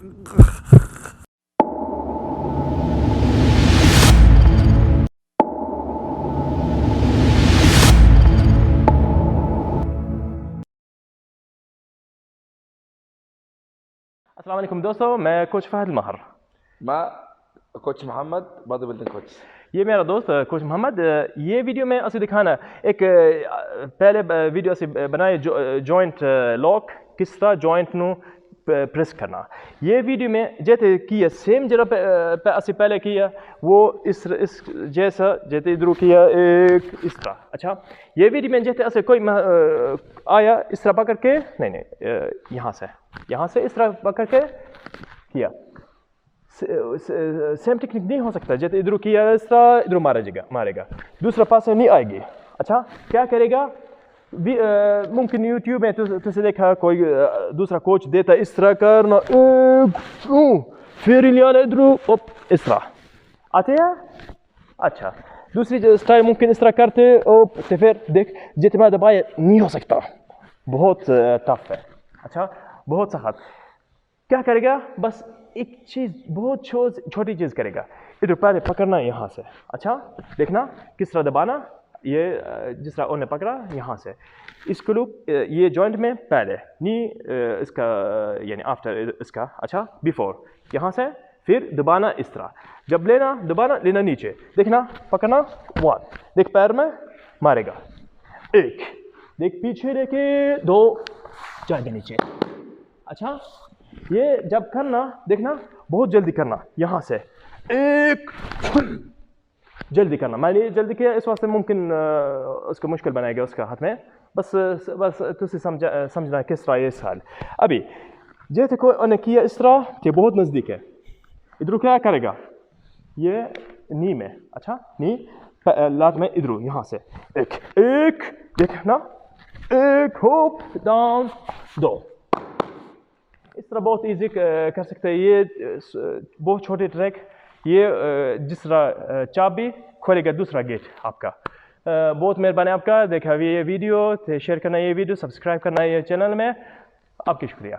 السلام علیکم دوستو، میں کوچ فہد المہر. میں کوچ محمد باڈی بلڈنگ کوچ. یہ میرا دوست کوچ محمد. یہ ویڈیو میں اسی دکھانا ایک پہلے ویڈیو اسی بنائے جوائنٹ لاک کس طرح جوائنٹ نو پریس کرنا. یہ ویڈیو میں جیسے کیا سیم جگہ پہ اسی پہلے کیا وہ اس جیسا جیسے ادھر کیا ایک اس طرح. اچھا یہ ویڈیو میں جیسے ایسے کوئی آیا اس طرح پکڑ کے نہیں یہاں سے اس طرح پکڑ کے کیا. سیم ٹیکنیک نہیں ہو سکتا. جیسے ادھر کیا اس طرح ادھر مارے گا دوسرا پاس نہیں آئے گی. اچھا کیا کرے گا؟ ممکن یوٹیوب میں تُسے دیکھا کوئی دوسرا کوچ دیتا اس طرح کرنا پھر لیا ادھر اس طرح آتے ہیں. اچھا دوسری اسٹائل ممکن اس طرح کرتے تو پھر دیکھ جتنا دبایا نہیں ہو سکتا، بہت ٹف ہے. اچھا بہت سخت. کیا کرے گا؟ بس ایک چیز بہت چھوٹی چیز کرے گا. ادھر پہلے پکڑنا یہاں سے. اچھا دیکھنا کس طرح دبانا. یہ جس طرح انہوں نے پکڑا یہاں سے اس کو لوپ یہ جوائنٹ میں پہلے نہیں اس کا یعنی آفٹر اس کا. اچھا بیفور یہاں سے پھر دبانا اس طرح. جب دبانا لینا نیچے دیکھنا پکڑنا 1 دیکھ پیر میں مارے گا 1 دیکھ پیچھے لے کے 2 جائے گا نیچے. اچھا یہ جب کرنا دیکھنا بہت جلدی کرنا یہاں سے 1 جلدی کرنا. میں نے جلدی کیا اس واسطے ممکن اس کو مشکل بنائے گا اس کا ہاتھ میں. بس تُسی سمجھنا کس طرح یہ سال. ابھی جیسے کوئی انہیں کیا اس طرح کہ بہت نزدیک ہے ادھر کیا کرے گا یہ نی میں. اچھا نی لات میں ادھر یہاں سے 1 دیکھنا 1 ہوپ ڈاؤن 2 اس طرح بہت ایزی کر سکتے ہیں. یہ بہت چھوٹے ٹریک. یہ جس طرح چابی کھولے گا دوسرا گیٹ آپ کا. بہت مہربانی آپ کا. دیکھا یہ ویڈیو شیئر کرنا، یہ ویڈیو سبسکرائب کرنا یہ چینل میں. آپ کی شکریہ.